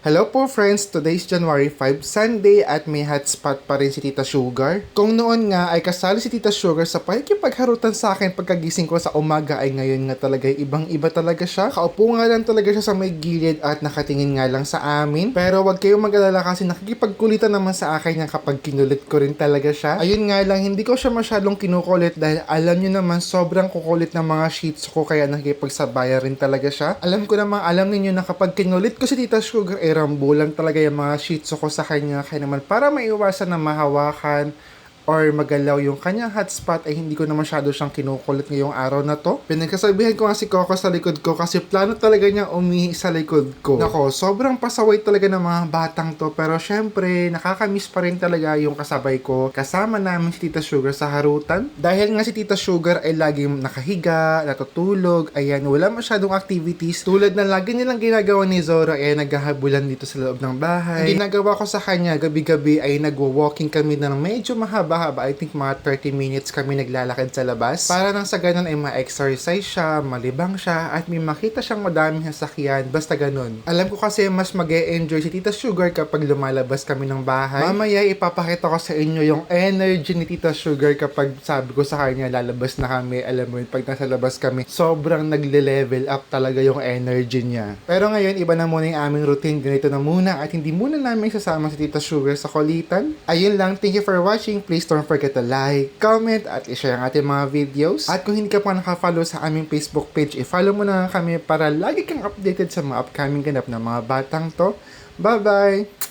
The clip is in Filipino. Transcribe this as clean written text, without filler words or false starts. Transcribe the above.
Hello po friends! Today's January 5, Sunday at may hotspot pa rin si Tita Sugar. Kung noon nga ay kasali si Tita Sugar sa pakikipagharutan sa akin pagkagising ko sa umaga ay ngayon nga talaga ibang-iba talaga siya. Kaupo nga lang talaga siya sa may gilid at nakatingin nga lang sa amin. Pero wag kayong mag-alala kasi nakikipagkulitan naman sa akin nga kapag kinulit ko rin talaga siya. Ayun nga lang, hindi ko siya masyadong kinukulit dahil alam nyo naman sobrang kukulit ng mga sheets ko kaya nakikipagsabayan rin talaga siya. Alam ninyo na kapag kinulit ko si Tita Sugar rambulan talaga yung mga shih tzu ko sa kanya. Kaya naman para maiwasan na mahawakan or magalaw yung kanyang hotspot ay hindi ko na masyado siyang kinukulit ngayong araw na to. Pinagkasabihan ko nga si Coco sa likod ko kasi plano talaga niya umihi sa likod ko. Nako, sobrang pasaway talaga ng mga batang to pero syempre nakakamiss pa rin talaga yung kasabay ko. Kasama namin si Tita Sugar sa harutan. Dahil nga si Tita Sugar ay laging nakahiga, natutulog, ayan, wala masyadong activities. Tulad na lagi nilang ginagawa ni Zoro ay naghahabulan dito sa loob ng bahay. Ang ginagawa ko sa kanya gabi-gabi ay nagwo-walking kami ng medyo mahaba. I think mga 30 minutes kami naglalakad sa labas. Para nang sa ganun ay ma-exercise siya, malibang siya, at may makita siyang madaming sasakyan. Basta ganun. Alam ko kasi mas mag-e-enjoy si Tita Sugar kapag lumalabas kami ng bahay. Mamaya ipapakita ko sa inyo yung energy ni Tita Sugar kapag sabi ko sa kanya lalabas na kami. Alam mo yun, pag nasa labas kami, sobrang nagle-level up talaga yung energy niya. Pero ngayon, iba na muna yung aming routine. Ganito na muna at hindi muna namin sasama si Tita Sugar sa kulitan. Ayun lang. Thank you for watching. Please don't forget to like, comment, at i-share ang ating mga videos. At kung hindi ka pa nakafollow sa aming Facebook page, i-follow mo na kami para lagi kang updated sa mga upcoming ganap ng mga batang to. Bye-bye!